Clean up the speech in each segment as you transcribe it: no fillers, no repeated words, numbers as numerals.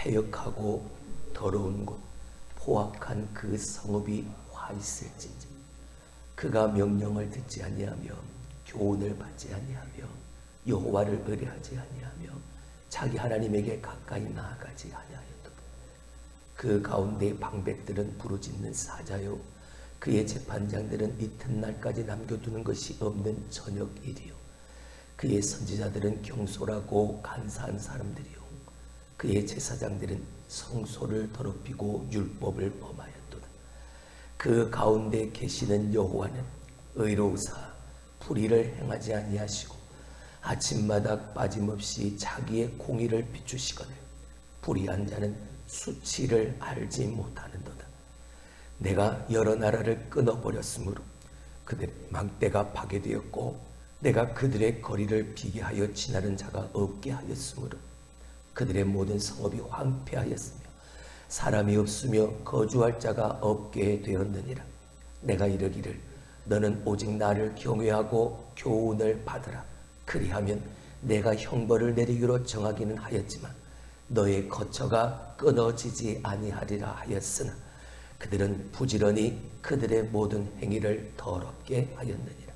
패역하고 더러운 곳 포악한 그 성읍이 화 있을진지 그가 명령을 듣지 아니하며 교훈을 받지 아니하며 여호와를 의뢰하지 아니하며 자기 하나님에게 가까이 나아가지 아니하였도다. 그 가운데 방백들은 부르짖는 사자요 그의 재판장들은 이튿날까지 남겨두는 것이 없는 저녁일이요 그의 선지자들은 경솔하고 간사한 사람들이요 그의 제사장들은 성소를 더럽히고 율법을 범하였도다. 그 가운데 계시는 여호와는 의로우사 불의를 행하지 아니하시고 아침마다 빠짐없이 자기의 공의를 비추시거늘 불의한 자는 수치를 알지 못하는도다. 내가 여러 나라를 끊어버렸으므로 그들 망대가 파괴되었고 내가 그들의 거리를 비게 하여 지나는 자가 없게 하였으므로 그들의 모든 성읍이 황폐하였으며 사람이 없으며 거주할 자가 없게 되었느니라. 내가 이르기를 너는 오직 나를 경외하고 교훈을 받으라. 그리하면 내가 형벌을 내리기로 정하기는 하였지만 너의 거처가 끊어지지 아니하리라 하였으나 그들은 부지런히 그들의 모든 행위를 더럽게 하였느니라.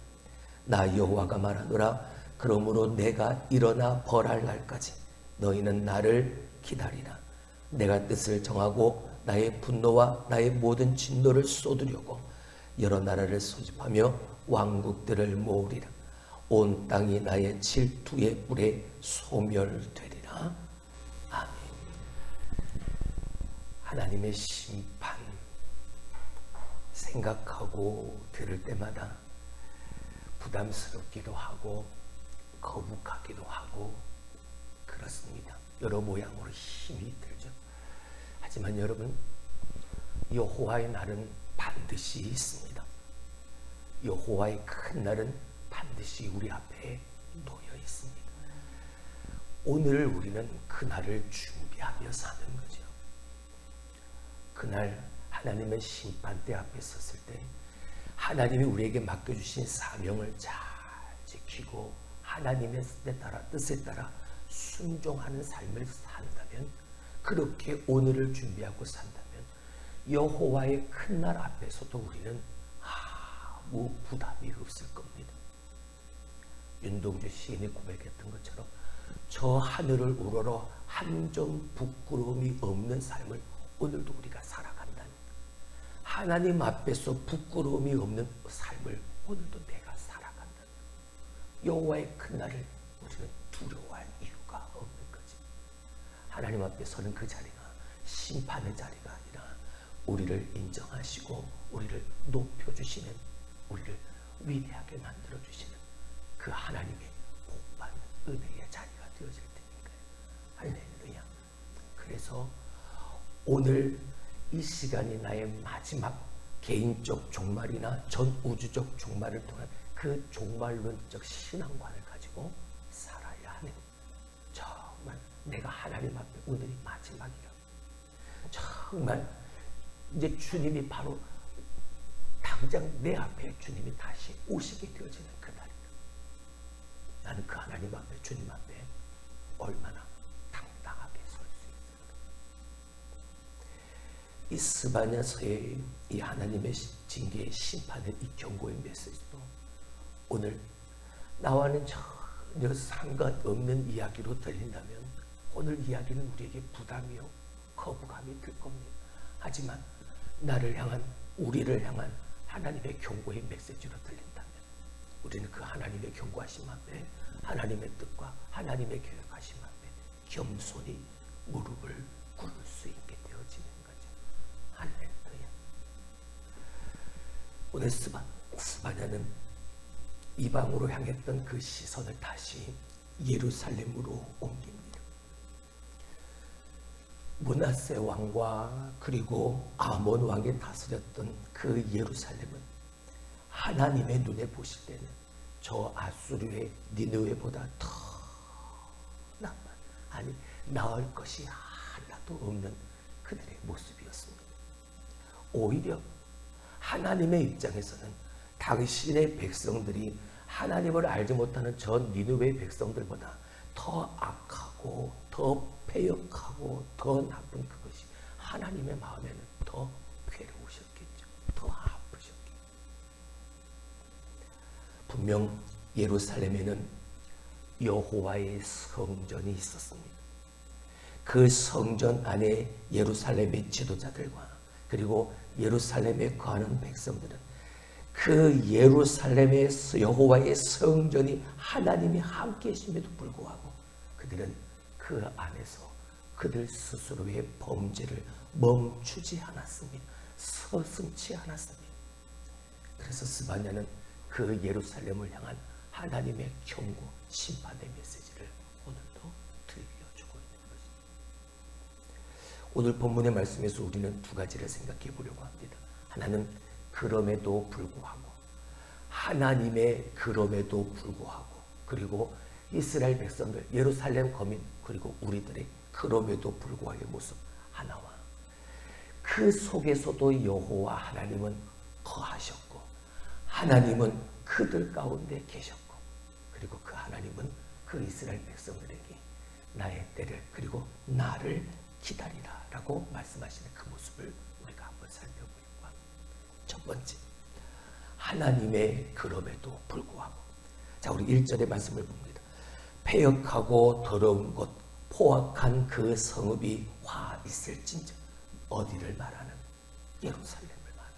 나 여호와가 말하노라. 그러므로 내가 일어나 벌할 날까지 너희는 나를 기다리라. 내가 뜻을 정하고 나의 분노와 나의 모든 진노를 쏟으려고 여러 나라를 소집하며 왕국들을 모으리라. 온 땅이 나의 질투의 뿔에 소멸되리라. 아멘. 하나님의 심판 생각하고 들을 때마다 부담스럽기도 하고 거북하기도 하고 그렇습니다. 여러 모양으로 힘이 들죠. 하지만 여러분, 여호와의 날은 반드시 있습니다. 여호와의 큰 날은 반드시 우리 앞에 놓여 있습니다. 오늘 우리는 그 날을 준비하며 사는 거죠. 그날 하나님의 심판대 앞에 섰을 때 하나님이 우리에게 맡겨주신 사명을 잘 지키고 하나님의 뜻에 따라 순종하는 삶을 산다면, 그렇게 오늘을 준비하고 산다면 여호와의 큰 날 앞에서도 우리는 아무 부담이 없을 겁니다. 윤동주 시인이 고백했던 것처럼 저 하늘을 우러러 한 점 부끄러움이 없는 삶을 오늘도 우리가 살아간다는, 하나님 앞에서 부끄러움이 없는 삶을 오늘도 내가 살아간다는, 여호와의 큰 날을 우리는 두려워할 이유가 없는 거지. 하나님 앞에 서는 그 자리가 심판의 자리가 아니라 우리를 인정하시고 우리를 높여주시는, 우리를 위대하게 만들어주시는 그 하나님의 복받는 은혜의 자리가 되어질 테니까요. 할렐루야. 그래서 오늘 이 시간이 나의 마지막 개인적 종말이나 전 우주적 종말을 통한 그 종말론적 신앙관을 가지고 살아야 하는, 정말 내가 하나님 앞에 오늘이 마지막이라, 정말 이제 주님이 바로 당장 내 앞에 주님이 다시 오시게 되어지는 그날이다. 나는 그 하나님 앞에, 주님 앞에 얼마나 당당하게 설 수 있을까. 이 스바냐서의 이 하나님의 징계의 심판의 이 경고의 메시지도 오늘 나와는 전혀 상관없는 이야기로 들린다면 오늘 이야기는 우리에게 부담이요 거부감이 들 겁니다. 하지만 나를 향한, 우리를 향한 하나님의 경고의 메시지로 들린다면 우리는 그 하나님의 경고하심 앞에, 하나님의 뜻과 하나님의 계획하심 앞에 겸손히 무릎을 꿇을 수 있게 되어지는 거죠. 할렐루야. 오늘 스바냐는 이방으로 향했던 그 시선을 다시 예루살렘으로 옮깁니다. 므낫세 왕과 그리고 아몬 왕이 다스렸던 그 예루살렘은 하나님의 눈에 보실 때는 저 아수르의 니느웨보다 더 나을 것이 하나도 없는 그들의 모습이었습니다. 오히려 하나님의 입장에서는 당신의 백성들이 하나님을 알지 못하는 저 니느웨 백성들보다 더 악하고 더 패역하고 더 나쁜 예루살렘에는 여호와의 성전이 있었습니다. 그 성전 안에 예루살렘의 지도자들과 그리고 예루살렘에 거하는 백성들은 그 예루살렘의 여호와의 성전이 하나님이 함께 계심에도 불구하고 그들은 그 안에서 그들 스스로의 범죄를 멈추지 않았습니다. 서슴지 않았습니다. 그래서 스바냐는 그 예루살렘을 향한 하나님의 경고, 심판의 메시지를 오늘도 들려주고 있는 것입니다. 오늘 본문의 말씀에서 우리는 두 가지를 생각해 보려고 합니다. 하나는 그럼에도 불구하고, 하나님의 그럼에도 불구하고, 그리고 이스라엘 백성들, 예루살렘 거민, 그리고 우리들의 그럼에도 불구하고의 모습 하나와 그 속에서도 여호와 하나님은 거하셨고 하나님은 그들 가운데 계셨고 그리고 그 하나님은 그 이스라엘 백성들에게 나의 때를 그리고 나를 기다리라 라고 말씀하시는 그 모습을 우리가 한번 살펴보려고 합니다. 첫 번째, 하나님의 그럼에도 불구하고. 자, 우리 1절의 말씀을 봅니다. 패역하고 더러운 곳 포악한 그 성읍이 화 있을진저. 어디를 말하는? 예루살렘을 말하는.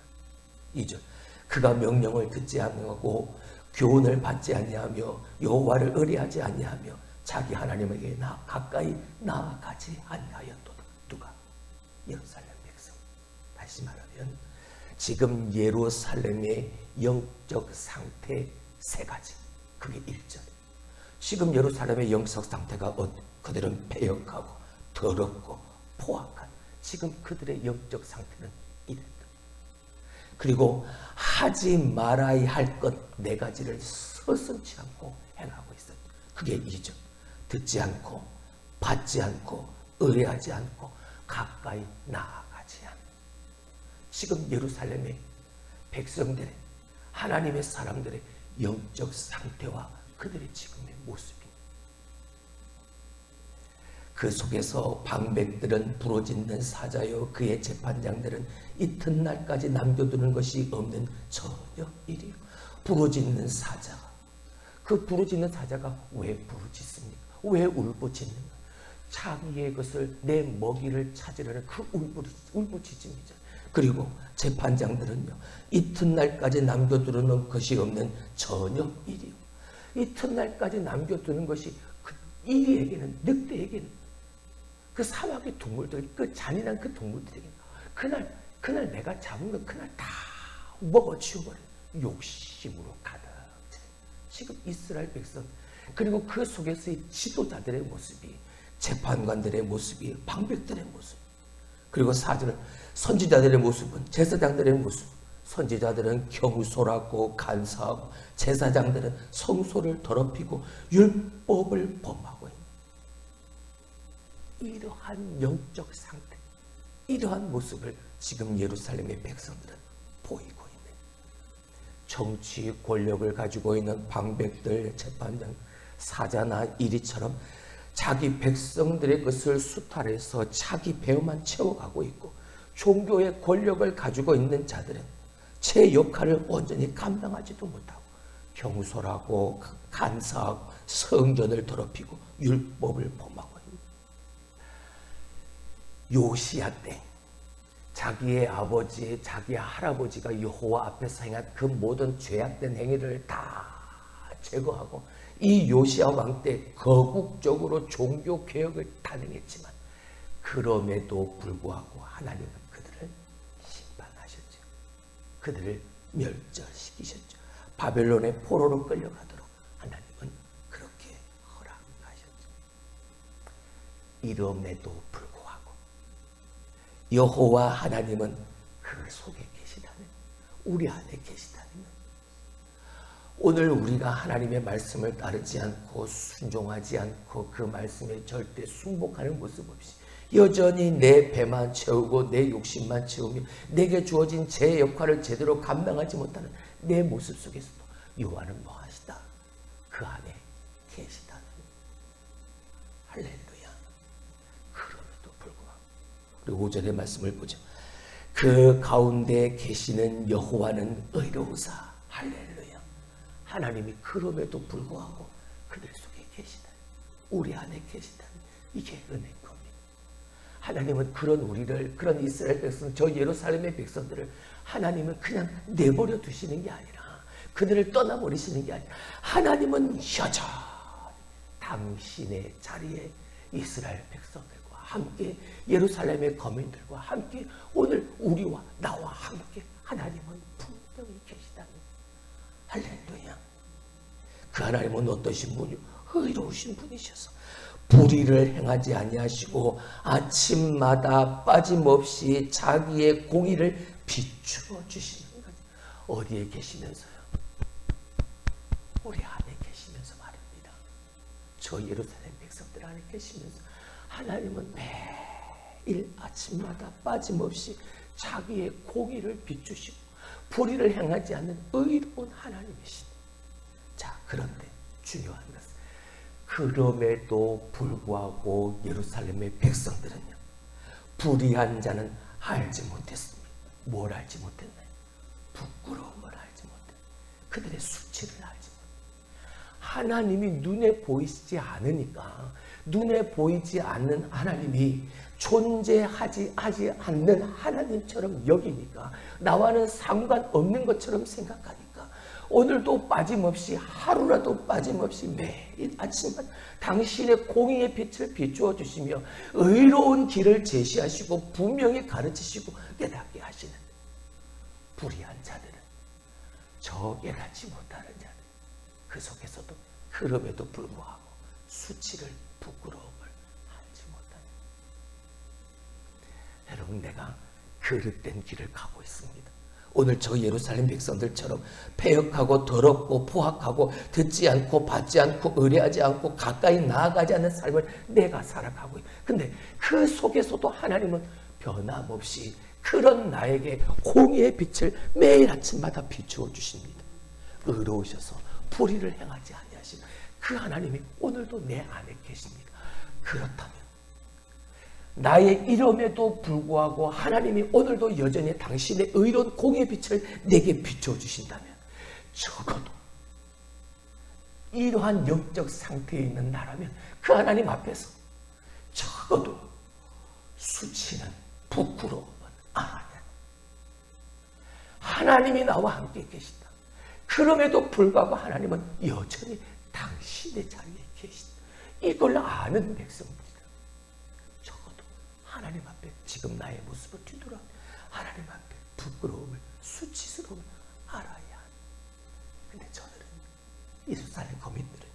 2절, 그가 명령을 듣지 아니하고 교훈을 받지 아니하며 여호와를 의뢰하지 아니하며 자기 하나님에게 가까이 나아가지 아니하였도다. 누가? 예루살렘 백성. 다시 말하면 지금 예루살렘의 영적 상태 세 가지. 그게 1절. 지금 예루살렘의 영적 상태가 그들은 패역하고 더럽고 포악한 지금 그들의 영적 상태는 이랬다. 그리고 하지 말아야 할 것 네 가지를 서슴지 않고 행하고 있었다. 그게 2절. 듣지 않고 받지 않고 의뢰하지 않고 가까이 나아가지 않고. 지금 예루살렘의 백성들의 하나님의 사람들의 영적 상태와 그들의 지금의 모습입니다. 그 속에서 방백들은 부르짖는 사자요 그의 재판장들은 이튿날까지 남겨두는 것이 없는 저녁 일이요. 부르짖는 사자. 그 부르짖는 사자가 왜 부르짖습니까? 왜 울부짖는가? 자기의 것을 내 먹이를 찾으려는 그 울부짖음이죠. 그리고 재판장들은요, 이튿날까지 남겨두는 것이 없는 저녁 일이요. 이튿날까지 남겨두는 것이 그 이리에게는, 늑대에게는, 그 사막의 동물들, 그 잔인한 그 동물들에게는 그날 내가 잡은 거 그날 다 먹어치워버린 욕심으로 가득 차. 지금 이스라엘 백성 그리고 그 속에서의 지도자들의 모습이, 재판관들의 모습이, 방백들의 모습, 그리고 선지자들의 모습은, 제사장들의 모습, 선지자들은 경솔하고 간사하고 제사장들은 성소를 더럽히고 율법을 범하고 있는 이러한 영적 상태, 이러한 모습을 지금 예루살렘의 백성들은 보이고 있는, 정치 권력을 가지고 있는 방백들, 재판장, 사자나 이리처럼 자기 백성들의 것을 수탈해서 자기 배만 채워가고 있고, 종교의 권력을 가지고 있는 자들은 제 역할을 온전히 감당하지도 못하고 경솔하고 간사하고 성전을 더럽히고 율법을 범하고 있는. 요시야 때 자기의 아버지, 자기의 할아버지가 여호와 앞에서 행한 그 모든 죄악된 행위를 다 제거하고 이 요시야 왕 때 거국적으로 종교 개혁을 단행했지만 그럼에도 불구하고 하나님은 그들을 심판하셨죠. 그들을 멸절시키셨죠. 바벨론의 포로로 끌려가도록 하나님은 그렇게 허락하셨죠. 이럼에도 불구하고 여호와 하나님은 그 속에 계시다는, 우리 안에 계시다는 것. 오늘 우리가 하나님의 말씀을 따르지 않고 순종하지 않고 그 말씀에 절대 순복하는 모습 없이 여전히 내 배만 채우고 내 욕심만 채우며 내게 주어진 제 역할을 제대로 감당하지 못하는 내 모습 속에서도 여호와는 뭐하시다? 그 안에 계시다는. 할렐루야. 그럼에도 불구하고 우리 5절의 말씀을 보죠. 그 가운데 계시는 여호와는 의로우사. 할렐루야. 하나님이 그럼에도 불구하고 그들 속에 계시다. 우리 안에 계시다. 이게 은혜인 겁니다. 하나님은 그런 우리를, 그런 이스라엘 백성, 저 예루살렘의 백성들을 하나님은 그냥 내버려 두시는 게 아니라, 그들을 떠나버리시는 게 아니라, 하나님은 여전히 당신의 자리에 이스라엘 백성들과 함께, 예루살렘의 거민들과 함께, 오늘 우리와 나와 함께 하나님은 분명히 계시다는, 할렐루야. 그 하나님은 어떠신 분이요? 의로우신 분이셔서 불의를 행하지 아니하시고 아침마다 빠짐없이 자기의 공의를 비추어 주시는 거죠. 어디에 계시면서요? 우리 안에 계시면서 말입니다. 저 예루살렘 백성들 안에 계시면서 하나님은 매일 아침마다 빠짐없이 자기의 공의를 비추시고 불의를 행하지 않는 의로운 하나님이시다. 자, 그런데 중요한 것은 그럼에도 불구하고 예루살렘의 백성들은요, 불의한 자는 알지 못했습니다. 뭘 알지 못했나요? 부끄러움을 알지 못했나요? 그들의 수치를 알지 못했나요? 하나님이 눈에 보이지 않으니까, 눈에 보이지 않는 하나님이 존재하지 않는 하나님처럼 여기니까, 나와는 상관없는 것처럼 생각하니까 오늘도 빠짐없이, 하루라도 빠짐없이 매일 아침마다 당신의 공의의 빛을 비추어 주시며 의로운 길을 제시하시고 분명히 가르치시고 깨닫게 하시는데, 불의한 자들은, 저 깨닫지 못하는 자들, 그 속에서도 그럼에도 불구하고 수치를, 부끄러움을 알지 못하는, 여러분, 내가 그릇된 길을 가고 있습니다. 오늘 저 예루살렘 백성들처럼 패역하고 더럽고 포악하고 듣지 않고 받지 않고 의뢰하지 않고 가까이 나아가지 않는 삶을 내가 살아가고 있어요. 근데 그 속에서도 하나님은 변함없이 그런 나에게 공의의 빛을 매일 아침마다 비추어 주십니다. 의로우셔서 불의를 행하지 아니하시는 그 하나님이 오늘도 내 안에 계십니다. 그렇다면 나의 이름에도 불구하고 하나님이 오늘도 여전히 당신의 의로운 공의 빛을 내게 비춰 주신다면, 적어도 이러한 영적 상태에 있는 나라면 그 하나님 앞에서 적어도 수치는, 부끄러움은 알아야 돼. 하나님이 나와 함께 계시다. 그럼에도 불구하고 하나님은 여전히 당신의 자리에 계시다. 이걸 아는 백성들, 하나님 앞에 지금 나의 모습을 뒤돌아 하나님 앞에 부끄러움을, 수치스러움을 알아야 한다. 근데 저들은, 예루살렘 거민들은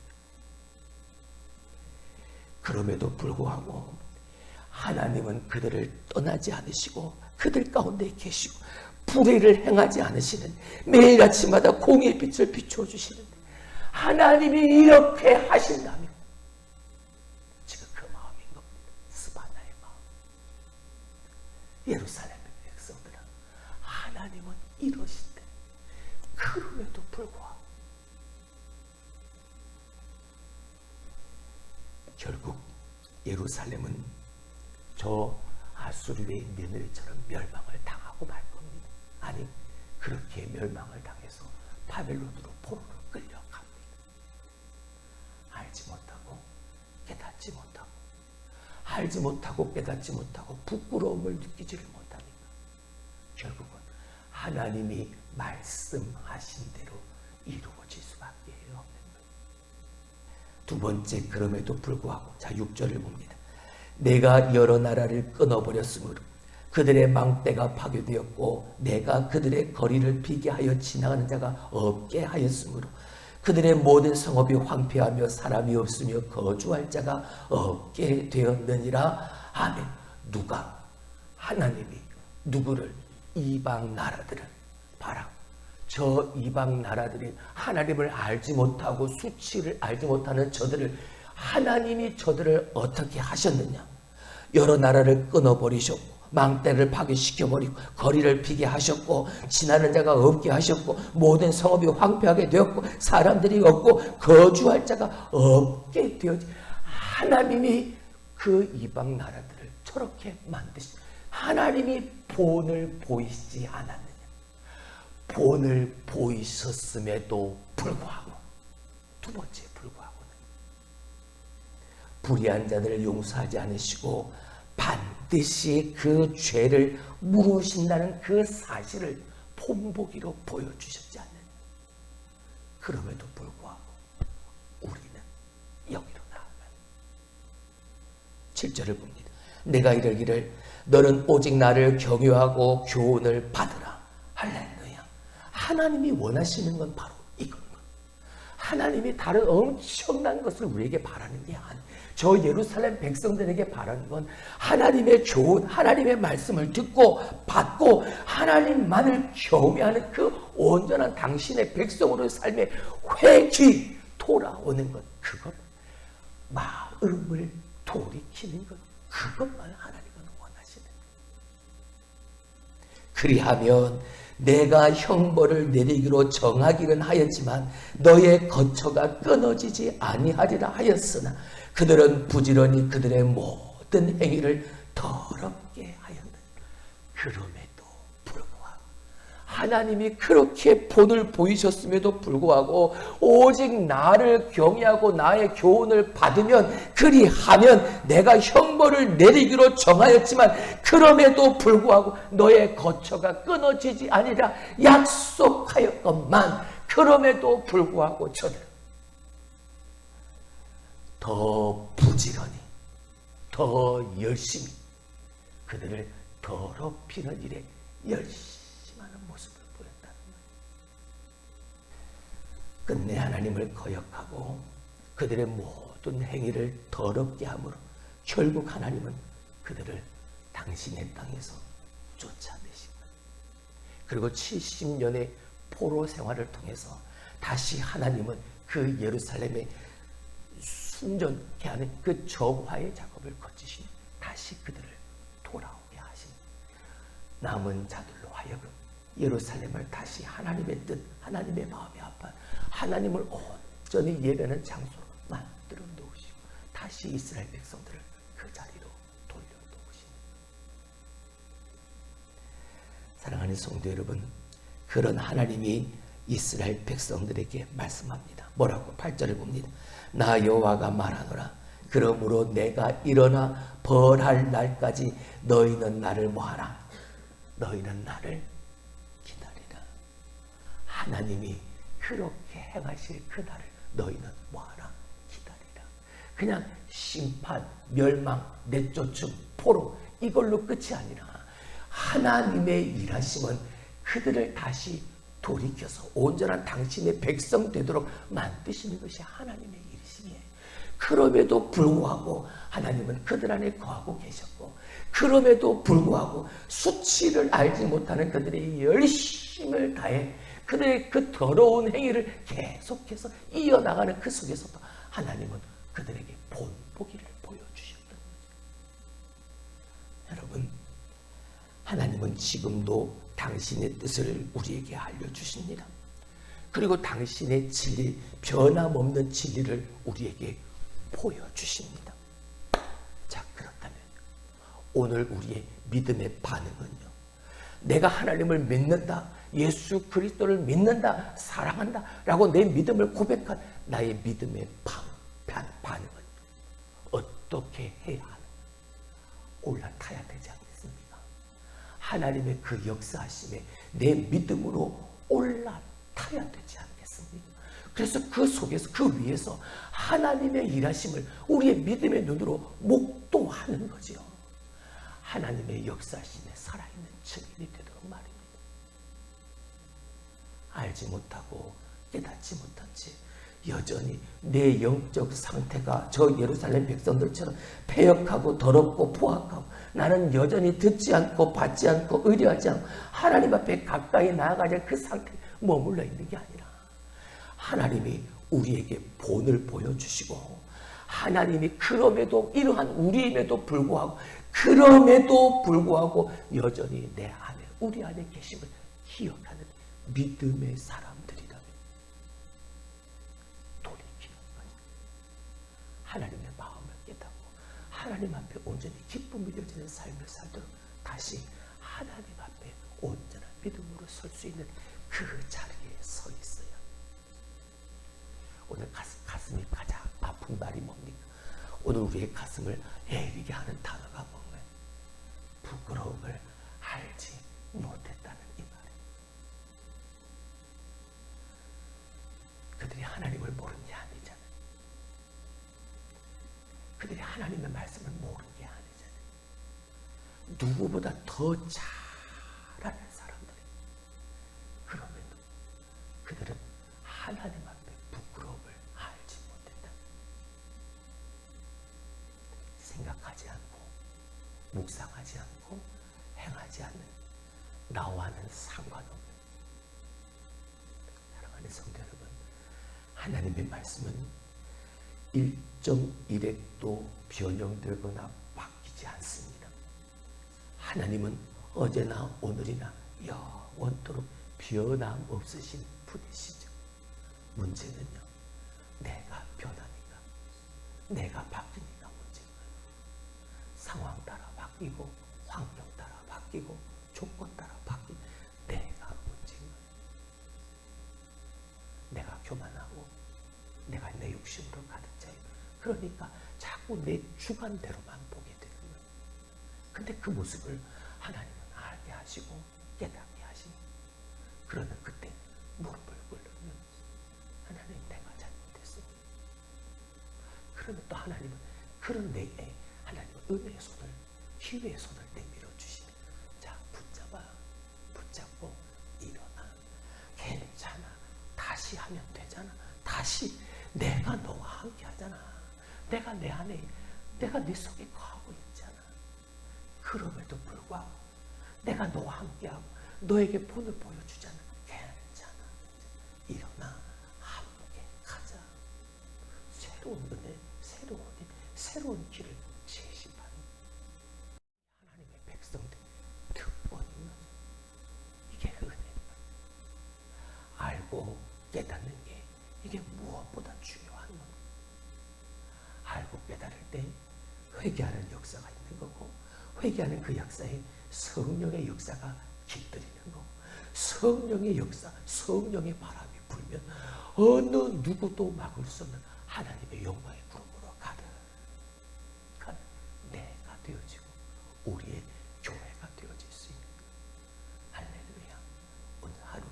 그럼에도 불구하고 하나님은 그들을 떠나지 않으시고 그들 가운데 계시고 불의를 행하지 않으시는, 매일 아침마다 공의의 빛을 비추어 주시는데, 하나님이 이렇게 하신다면 지금 그 마음인 겁니다. 스바나의 마음. 예루살렘의 백성들은 하나님은 이러시되 그럼에도 불구하고 결국 예루살렘은 저 아수르의 며느리처럼 멸망을 당하고 말 겁니다. 아니, 그렇게 멸망을 당해서 바벨론으로 포로로 끌려갑니다. 알지 못하고 깨닫지 못하고, 알지 못하고 깨닫지 못하고 부끄러움을 느끼지를 못하니까 결국은 하나님이 말씀하신 대로 이루어질 수밖에 없는 거예요. 두 번째, 그럼에도 불구하고, 자 6절을 봅니다. 내가 여러 나라를 끊어버렸으므로 그들의 망대가 파괴되었고 내가 그들의 거리를 비게 하여 지나가는 자가 없게 하였으므로 그들의 모든 성읍이 황폐하며 사람이 없으며 거주할 자가 없게 되었느니라. 아멘. 누가? 하나님이 누구를? 이방 나라들을 봐라. 저 이방 나라들이 하나님을 알지 못하고 수치를 알지 못하는 저들을, 하나님이 저들을 어떻게 하셨느냐? 여러 나라를 끊어버리셨고 망대를 파괴시켜버리고 거리를 비게 하셨고 지나는 자가 없게 하셨고 모든 성읍이 황폐하게 되었고 사람들이 없고 거주할 자가 없게 되었지. 하나님이 그 이방 나라들을 저렇게 만드신, 하나님이 본을 보이지 않았느냐? 본을 보이셨음에도 불구하고 두 번째 불구하고는 불의한 자들을 용서하지 않으시고 반드시 그 죄를 물으신다는 그 사실을 본보기로 보여주셨지 않느냐. 그럼에도 불구하고 우리는 여기로 나아가요. 7절을 봅니다. 내가 이르기를 너는 오직 나를 경유하고 교훈을 받으라. 할렐루야. 하나님이 원하시는 건 바로 이겁니다. 하나님이 다른 엄청난 것을 우리에게 바라는 게 아니에요. 저 예루살렘 백성들에게 바라는 건 하나님의 교훈, 하나님의 말씀을 듣고 받고 하나님만을 경외하는 그 온전한 당신의 백성으로의 삶에 회귀 돌아오는 것. 그것, 마음을 돌이키는 것. 그것만 하나님은 원하시는 거예요. 그리하면 내가 형벌을 내리기로 정하기는 하였지만 너의 거처가 끊어지지 아니하리라 하였으나 그들은 부지런히 그들의 모든 행위를 더럽게 하였느니라. 그럼에도 불구하고 하나님이 그렇게 본을 보이셨음에도 불구하고 오직 나를 경외하고 나의 교훈을 받으면 그리하면 내가 형벌을 내리기로 정하였지만 그럼에도 불구하고 너의 거처가 끊어지지 아니라 약속하였건만 그럼에도 불구하고 저는 더 부지런히 더 열심히 그들을 더럽히는 일에 열심하는 모습을 보였다는 거예요. 끝내 하나님을 거역하고 그들의 모든 행위를 더럽게 함으로 결국 하나님은 그들을 당신의 땅에서 쫓아내신 거예요. 그리고 70년의 포로 생활을 통해서 다시 하나님은 그 예루살렘의 순전케 하는 그 정화의 작업을 거치시며 다시 그들을 돌아오게 하신 남은 자들로 하여금 예루살렘을 다시 하나님의 뜻, 하나님의 마음에 합한 하나님을 온전히 예배하는 장소로 만들어 놓으시고 다시 이스라엘 백성들을 그 자리로 돌려놓으시는. 사랑하는 성도 여러분, 그런 하나님이 이스라엘 백성들에게 말씀합니다. 뭐라고? 8절을 봅니다. 나 여호와가 말하노라. 그러므로 내가 일어나 벌할 날까지 너희는 나를 뭐하라? 너희는 나를 기다리라. 하나님이 그렇게 행하실 그날을 너희는 뭐하라? 기다리라. 그냥 심판, 멸망, 내쫓음, 포로 이걸로 끝이 아니라 하나님의 일하심은 그들을 다시 돌이켜서 온전한 당신의 백성 되도록 만드시는 것이 하나님의 일이시기에 그럼에도 불구하고 하나님은 그들 안에 거하고 계셨고 그럼에도 불구하고 수치를 알지 못하는 그들의 열심을 다해 그들의 그 더러운 행위를 계속해서 이어나가는 그 속에서도 하나님은 그들에게 본보기를 보여주셨던 거죠. 여러분, 하나님은 지금도 당신의 뜻을 우리에게 알려주십니다. 그리고 당신의 진리, 변함없는 진리를 우리에게 보여주십니다. 자, 그렇다면 오늘 우리의 믿음의 반응은요, 내가 하나님을 믿는다, 예수 그리스도를 믿는다, 사랑한다 라고 내 믿음을 고백한 나의 믿음의 반응은 어떻게 해야 하는가? 올라타야 되지 않겠습니까? 하나님의 그 역사하심에 내 믿음으로 올라타야 되지 않겠습니까? 그래서 그 속에서 그 위에서 하나님의 일하심을 우리의 믿음의 눈으로 목도하는 거지요. 하나님의 역사하심에 살아있는 증인이 되도록 말입니다. 알지 못하고 깨닫지 못한 채 여전히 내 영적 상태가 저 예루살렘 백성들처럼 패역하고 더럽고 포악하고 나는 여전히 듣지 않고 받지 않고 의뢰하지 않고 하나님 앞에 가까이 나아가지 않은 그 상태에 머물러 있는 게 아니라 하나님이 우리에게 본을 보여주시고 하나님이 그럼에도 이러한 우리임에도 불구하고 여전히 내 안에 우리 안에 계심을 기억하는 믿음의 사람들이라면 돌이키는 거죠. 하나님의 마음을 깨닫고 하나님 앞에 온전히 기쁨이 되어지는 삶을 살도록 다시 하나님 앞에 온전한 믿음으로 설 수 있는 그 자리에 서 있어야. 오늘 가슴이 가장 아픈 말이 뭡니까? 오늘 우리의 가슴을 애리게 하는 단어가 뭔가요? 부끄러움을 알지 못했다는 이 말이에요. 그들이 하나님을 모르는 게 아니잖아요. 그들이 하나님의 말씀을 모르는 게 아니잖아요. 누구보다 더 잘 아는 사람들이. 그럼에도 그들은 하나님 앞에 부끄러움을 알지 못했다. 생각하지 않고 묵상하지 않고 행하지 않는 나와는 상관없는, 사랑하는 성도 여러분, 하나님의 말씀은 일정일획도 변형되거나 바뀌지 않습니다. 하나님은 어제나 오늘이나 영원토록 변함없으신 분이시죠. 문제는요, 내가 변하니까, 내가 바뀌니까 문제인 거예요. 상황 따라 바뀌고 환경 따라 바뀌고 조건 따라 바뀌고 내가 문제인 거예요. 내가 교만하고 내가 내 욕심으로 가득 차요. 그러니까 자꾸 내 주관대로만 보게 되는 거예요. 근데 그 모습을 하나님은 알게 하시고 깨닫게 하시고, 그러면 그때 무릎을 꿇으면 하나님, 내가 잘못했습니다. 그러면 또 하나님은 그런 내게 하나님은 은혜의 손을, 기회의 손을 내밀어 주시면, 자, 붙잡고 일어나. 괜찮아. 다시 하면 되잖아. 다시 내가 너와 함께 하잖아. 내가 내 안에, 내가 네 속에 거하고 있잖아. 그럼에도 불구하고 내가 너와 함께하고 너에게 본을 보여주잖아. 괜찮아. 일어나. 함께 가자. 새로운 은혜, 새로운 길을 제시하는 하나님의 백성들 특권인 거죠. 이게 은혜입니다. 알고 깨닫는 게 이게 무엇보다 중요한 겁니다. 알고 깨달을 때 회개하는 역사가 있는 거고, 회개하는 그 역사에 성령의 역사가 깃들이는 거고, 성령의 역사, 성령의 바람이 불면 어느 누구도 막을 수 없는 하나님의 영광의 구름으로 가득 내가 되어지고 우리의 교회가 되어질 수 있는 거예요. 할렐루야. 오늘 하루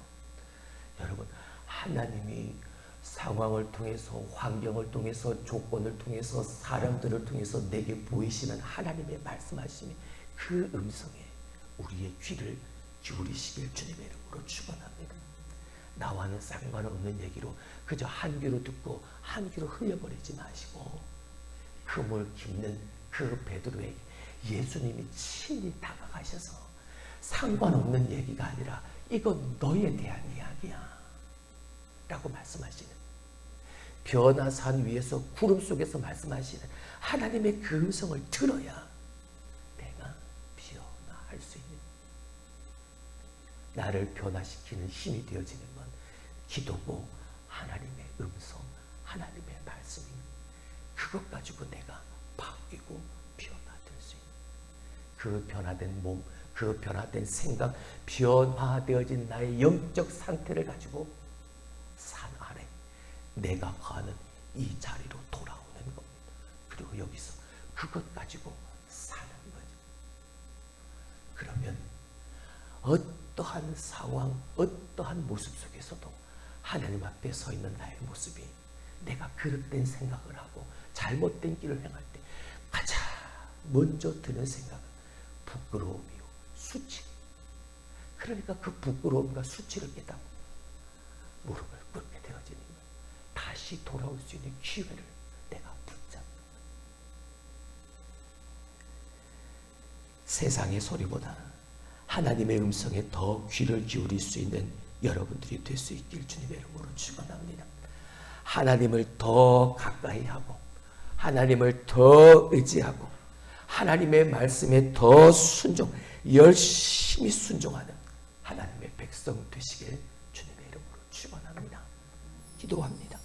여러분, 하나님이 상황을 통해서, 환경을 통해서, 조건을 통해서, 사람들을 통해서 내게 보이시는 하나님의 말씀하심이 그 음성에 우리의 귀를 기울이시길 주님의 이름으로 축원합니다. 나와는 상관없는 얘기로 그저 한 귀로 듣고 한 귀로 흘려버리지 마시고, 금을 깁는 그 베드로에게 예수님이 친히 다가가셔서 상관없는 얘기가 아니라 이건 너에 대한 이야기야 라고 말씀하시는, 변화산 위에서 구름 속에서 말씀하시는 하나님의 그 음성을 들어야 내가 변화할 수 있는, 나를 변화시키는 힘이 되어지는 건 기도고 하나님의 음성, 하나님의 말씀입니다. 그것 가지고 내가 바뀌고 변화될 수 있는, 그 변화된 몸, 그 변화된 생각, 변화되어진 나의 영적 상태를 가지고 산 아래 내가 가는 이 자리로 돌아오는 겁니다. 그리고 여기서 그것 가지고 사는 거죠. 그러면 어떠한 상황, 어떠한 모습 속에서도 하나님 앞에 서 있는 나의 모습이, 내가 그릇된 생각을 하고 잘못된 길을 행할 때 가장 먼저 드는 생각은 부끄러움이요, 수치. 그러니까 그 부끄러움과 수치를 깨닫고 무릎을 꿇게 되어지는 거예요. 다시 돌아올 수 있는 기회를 내가 붙잡는 거예요. 세상의 소리보다 하나님의 음성에 더 귀를 기울일 수 있는 여러분들이 될 수 있길 주님의 이름으로 축원합니다. 하나님을 더 가까이 하고 하나님을 더 의지하고 하나님의 말씀에 더 열심히 순종하는 하나님의 백성 되시길 주님의 이름으로 축원합니다. 기도합니다.